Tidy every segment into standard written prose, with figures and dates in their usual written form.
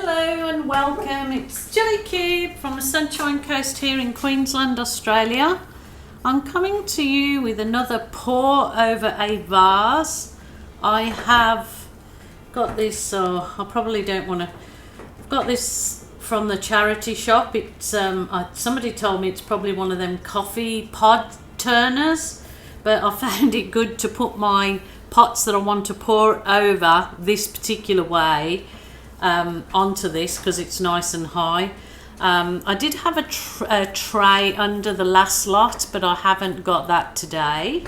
Hello and welcome, it's Gillykube from the Sunshine Coast here in Queensland, Australia. I'm coming to you with another pour over a vase. I have got this, I probably don't want to, I've got this from the charity shop. It's somebody told me it's probably one of them coffee pod turners, but I found it good to put my pots that I want to pour over this particular way onto this because it's nice and high. I did have a tray under the last lot, but I haven't got that today,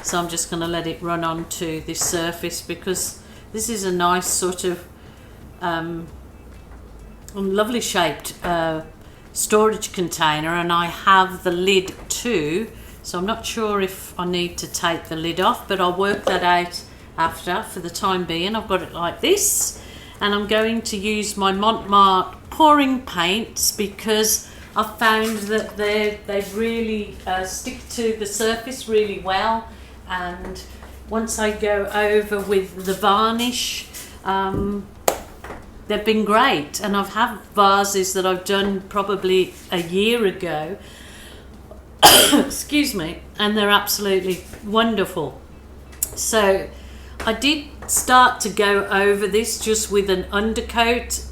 so I'm just going to let it run onto this surface because this is a nice sort of lovely shaped storage container, and I have the lid too, so I'm not sure if I need to take the lid off, but I'll work that out after. For the time being, I've got it like this, and I'm going to use my Mont pouring paints because I've found that they really stick to the surface really well, and once I go over with the varnish, they've been great. And I've had vases that I've done probably a year ago excuse me, and they're absolutely wonderful. So I did start to go over this just with an undercoat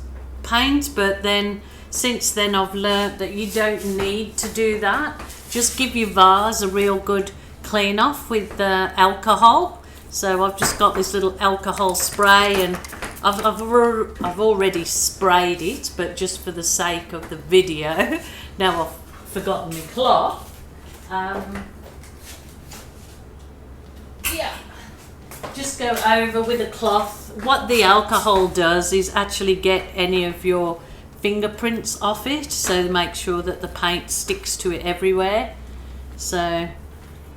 paint, but then since then I've learnt that you don't need to do that. Just give your vase a real good clean off with the alcohol. So I've just got this little alcohol spray, and I've already sprayed it, but just for the sake of the video now I've forgotten my cloth. Yeah, just go over with a cloth. What the alcohol does is actually get any of your fingerprints off it, so make sure that the paint sticks to it everywhere. So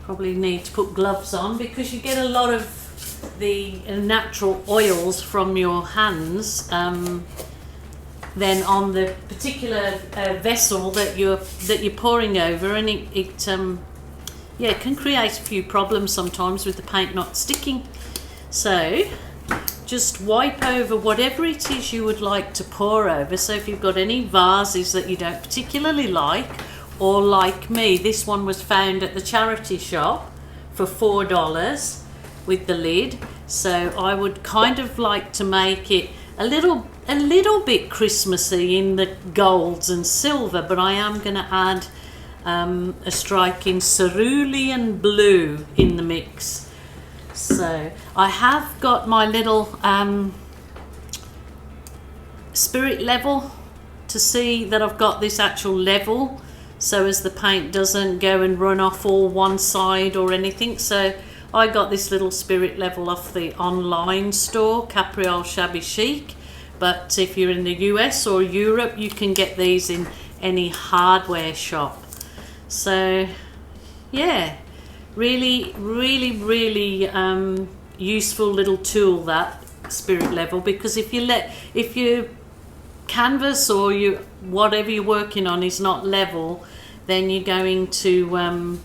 probably need to put gloves on because you get a lot of the natural oils from your hands then on the particular vessel that you're pouring over, and it can create a few problems sometimes with the paint not sticking. So just wipe over whatever it is you would like to pour over. So if you've got any vases that you don't particularly like, or like me, this one was found at the charity shop for $4 with the lid, so I would kind of like to make it a little bit Christmassy in the golds and silver, but I am going to add a striking cerulean blue in the mix. So I have got my little spirit level to see that I've got this actual level, so as the paint doesn't go and run off all one side or anything. So I got this little spirit level off the online store, Capriole Shabby Chic. But if you're in the US or Europe, you can get these in any hardware shop. So yeah, really useful little tool, that spirit level, because if your canvas or whatever you're working on is not level, then you're going to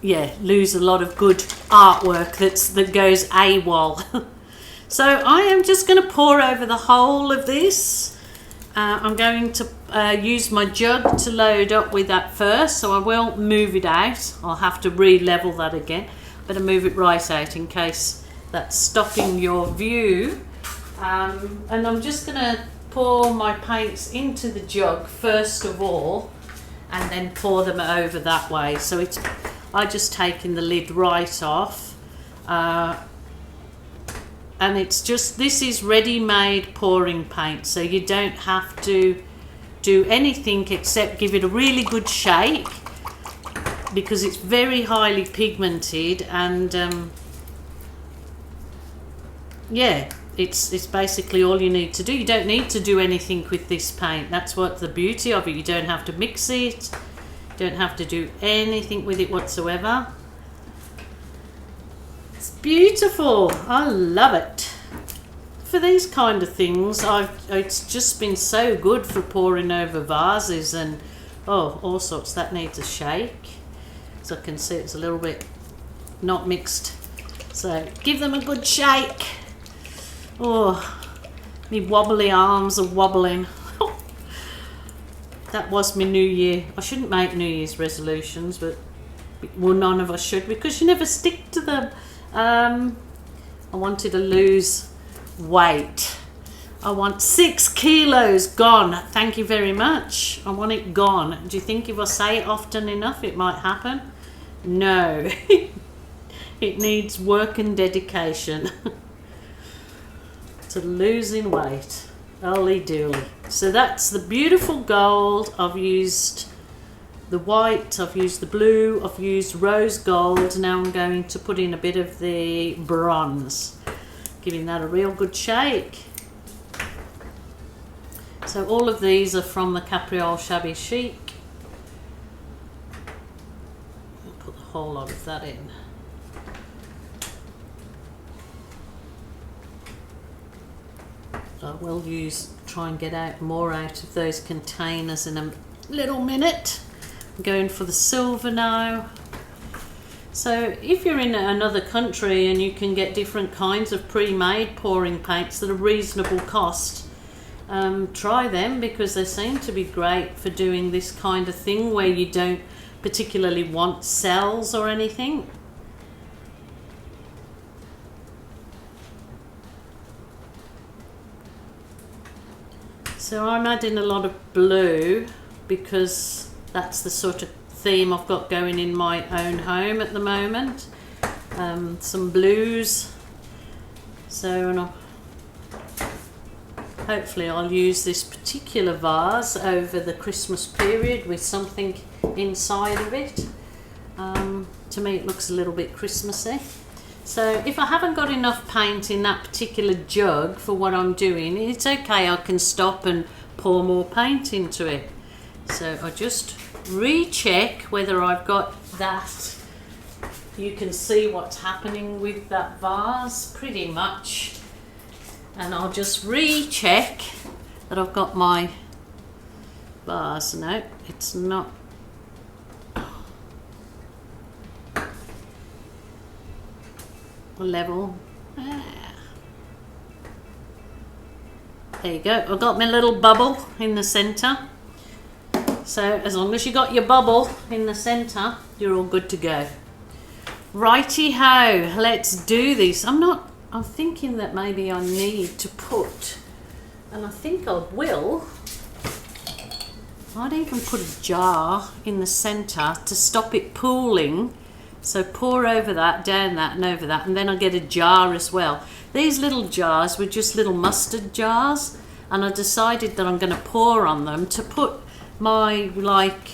lose a lot of good artwork that goes AWOL. So I am just going to pour over the whole of this. I'm going to use my jug to load up with that first, so I will move it out. I'll have to re-level that again. Better move it right out in case that's stopping your view. And I'm just going to pour my paints into the jug first of all, and then pour them over that way. So I just taken the lid right off. And it's just, this is ready-made pouring paint, so you don't have to do anything except give it a really good shake, because it's very highly pigmented, and it's basically all you need to do. You don't need to do anything with this paint. That's what the beauty of it. You don't have to mix it, you don't have to do anything with it whatsoever. It's beautiful. I love it. For these kind of things, it's just been so good for pouring over vases and all sorts. That needs a shake. So I can see it's a little bit not mixed. So give them a good shake. Oh, My wobbly arms are wobbling. That was my New Year. I shouldn't make New Year's resolutions, but well, none of us should because you never stick to them. I wanted to lose weight. I want 6 kilos gone. Thank you very much. I want it gone. Do you think if I say it often enough, it might happen? No. It needs work and dedication to losing weight. Holy dooly. So that's the beautiful gold. I've used the white, I've used the blue, I've used rose gold. Now I'm going to put in a bit of the bronze, giving that a real good shake. So all of these are from the Capriole Shabby Chic. I'll put the whole lot of that in. I will try and get out more out of those containers in a little minute. I'm going for the silver now. So if you're in another country and you can get different kinds of pre-made pouring paints that are reasonable cost, try them because they seem to be great for doing this kind of thing where you don't particularly want cells or anything. So I'm adding a lot of blue because that's the sort of theme I've got going in my own home at the moment. Some blues. So hopefully I'll use this particular vase over the Christmas period with something inside of it. To me it looks a little bit Christmassy. So if I haven't got enough paint in that particular jug for what I'm doing, it's okay, I can stop and pour more paint into it. So I just recheck whether I've got that. You can see what's happening with that vase pretty much. And I'll just recheck that I've got my vase. No, it's not. Level. There you go. I've got my little bubble in the center. So as long as you got your bubble in the center, you're all good to go. Righty ho, let's do this. I'm thinking that maybe I need to put, and I think I will, I'd even put a jar in the center to stop it pooling. So pour over that, down that and over that, and then I get a jar as well. These little jars were just little mustard jars, and I decided that I'm going to pour on them to put my, like,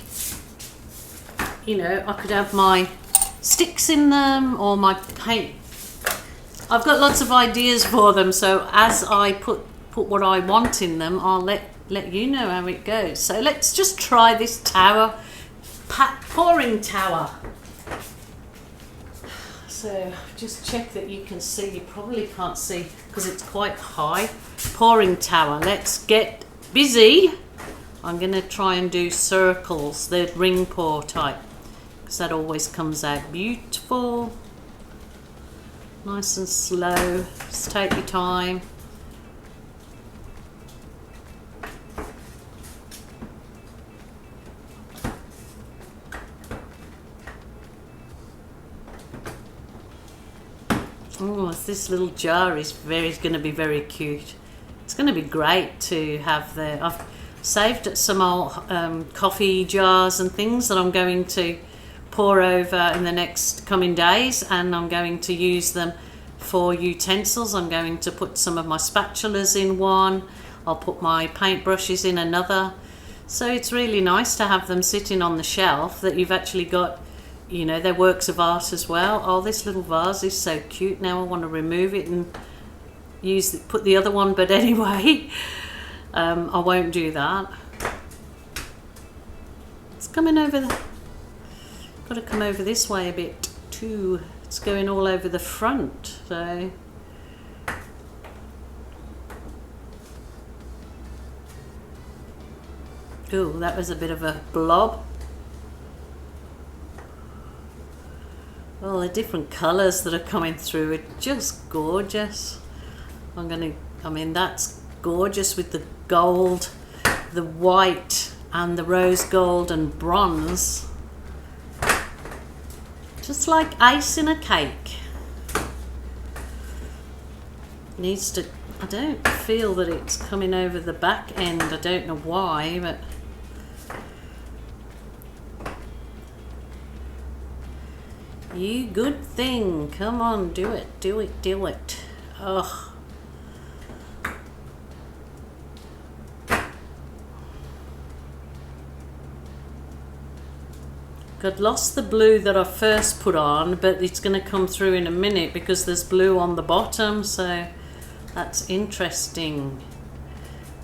you know, I could have my sticks in them or my paint. I've got lots of ideas for them, so as I put what I want in them, I'll let you know how it goes. So let's just try this tower, pouring tower. So just check that you can see. You probably can't see because it's quite high. Pouring tower. Let's get busy. I'm going to try and do circles, the ring pour type, because that always comes out beautiful. Nice and slow. Just take your time. Oh, this little jar is going to be very cute. It's going to be great to have there. I've saved some old coffee jars and things that I'm going to pour over in the next coming days, and I'm going to use them for utensils. I'm going to put some of my spatulas in one. I'll put my paintbrushes in another. So it's really nice to have them sitting on the shelf that you've actually got, you know, they're works of art as well. Oh, this little vase is so cute. Now I want to remove it and put the other one, but anyway, I won't do that. It's coming over got to come over this way a bit too. It's going all over the front, so ooh, that was a bit of a blob. Well, the different colours that are coming through are just gorgeous. I mean, that's gorgeous with the gold, the white and the rose gold and bronze. Just like icing a cake. Needs to, I don't feel that it's coming over the back end. I don't know why, but you good thing. Come on, do it, do it, do it. Oh. I'd lost the blue that I first put on, but it's going to come through in a minute because there's blue on the bottom, so that's interesting.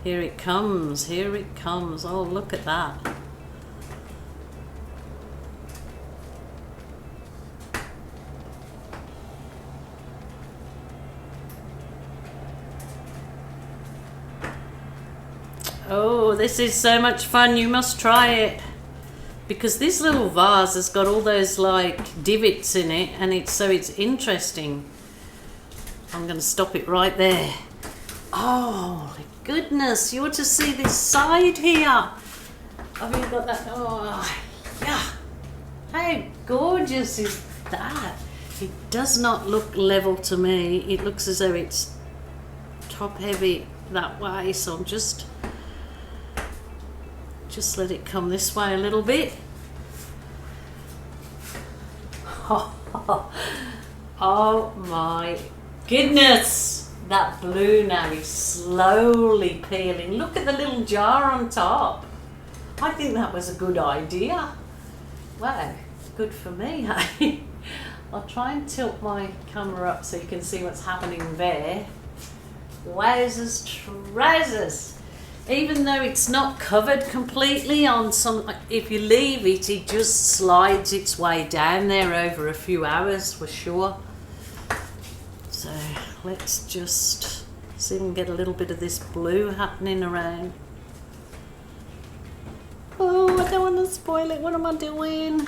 Here it comes, here it comes. Oh, look at that. Oh, this is so much fun. You must try it. Because this little vase has got all those like divots in it, and it's interesting. I'm going to stop it right there. Oh my goodness, you ought to see this side here. Have you got that? Oh yeah. How gorgeous is that? It does not look level to me. It looks as though it's top heavy that way, so I'm just let it come this way a little bit. Oh my goodness, that blue now is slowly peeling. Look at the little jar on top. I think that was a good idea. Wow, good for me, hey? I'll try and tilt my camera up so you can see what's happening there. Wowzers trousers. Even though it's not covered completely on some, if you leave it, it just slides its way down there over a few hours for sure. So let's just see if we can get a little bit of this blue happening around. Oh, I don't want to spoil it. What am I doing?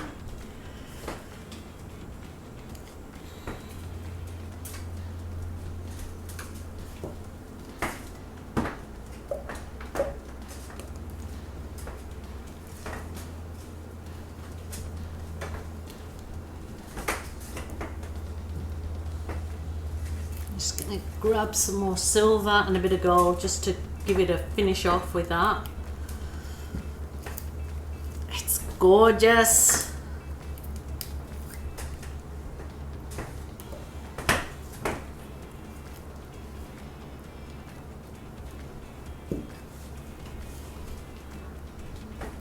Just going to grab some more silver and a bit of gold just to give it a finish off with that. It's gorgeous.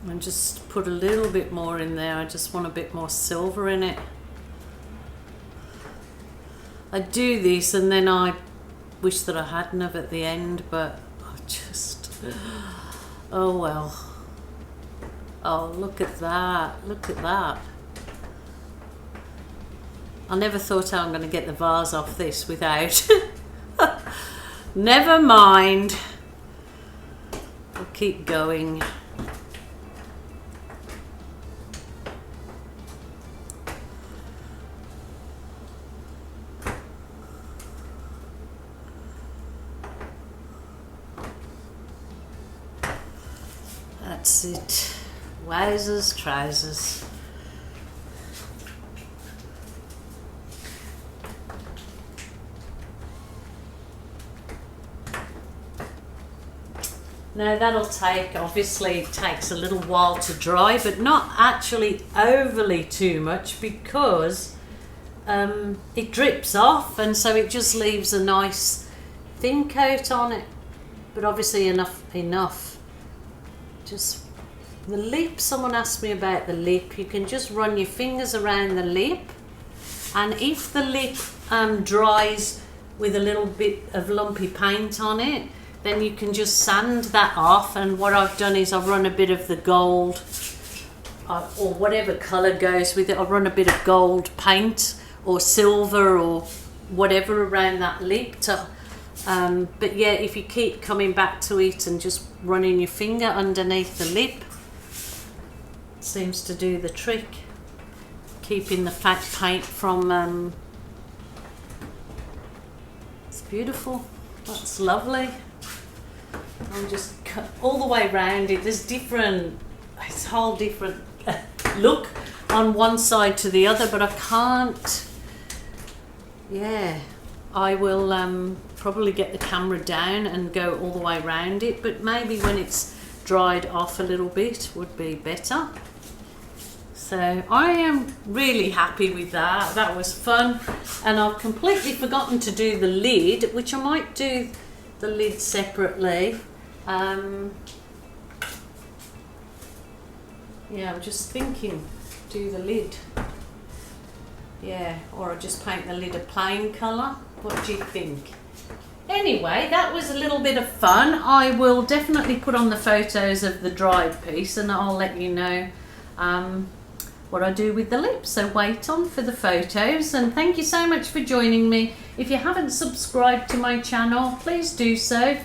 And just put a little bit more in there. I just want a bit more silver in it. I do this and then I wish that I hadn't have at the end, but I just, oh well. Oh, look at that, look at that. I never thought I'm going to get the vase off this without. Never mind. I'll keep going. That's it. Wowzers trousers. Now that'll take, obviously it takes a little while to dry, but not actually overly too much because it drips off, and so it just leaves a nice thin coat on it, but obviously enough. Just the lip, someone asked me about the lip. You can just run your fingers around the lip, and if the lip dries with a little bit of lumpy paint on it, then you can just sand that off. And what I've done is I've run a bit of the gold or whatever colour goes with it. I'll run a bit of gold paint or silver or whatever around that lip to but yeah, if you keep coming back to it and just running your finger underneath the lip, it seems to do the trick, keeping the fat paint from it's beautiful. That's lovely. I'll just cut all the way around it. There's it's a whole different look on one side to the other, but I can't. Yeah, I will probably get the camera down and go all the way around it, but maybe when it's dried off a little bit would be better. So I am really happy with that. That was fun. And I've completely forgotten to do the lid, which I might do the lid separately. Yeah, I'm just thinking, do the lid. Yeah, or I just paint the lid a plain colour. What do you think? Anyway, that was a little bit of fun. I will definitely put on the photos of the dried piece and I'll let you know what I do with the lips. So wait on for the photos, and thank you so much for joining me. If you haven't subscribed to my channel, please do so.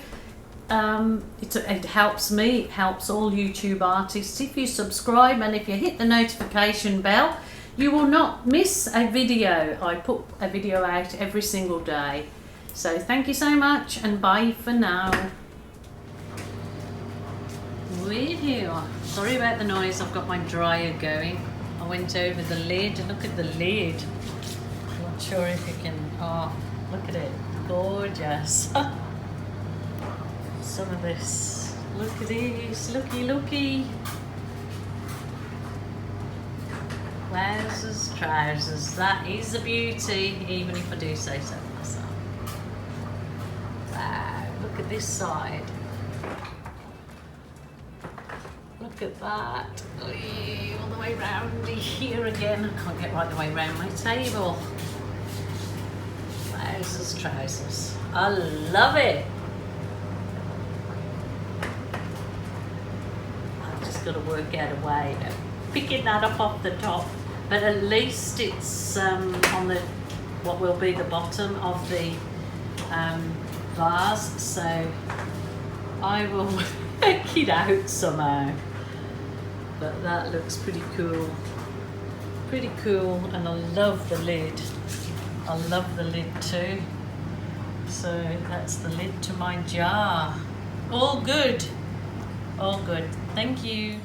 It helps me, it helps all YouTube artists if you subscribe, and if you hit the notification bell, you will not miss a video. I put a video out every single day. So thank you so much, and bye for now. Woohoo! Sorry about the noise, I've got my dryer going. I went over the lid, look at the lid. I'm not sure if you can, oh, look at it, gorgeous. Some of this, look at this, looky. Wowzers, trousers, that is a beauty, even if I do say so myself. Wow, look at this side. Look at that. Oy, all the way round here again. I can't get right the way round my table. Wowzers, trousers. I love it. I've just got to work out a way of picking that up off the top. But at least it's on the what will be the bottom of the vase. So I will work it out somehow. But that looks pretty cool, and I love the lid. I love the lid too. So that's the lid to my jar. All good, thank you.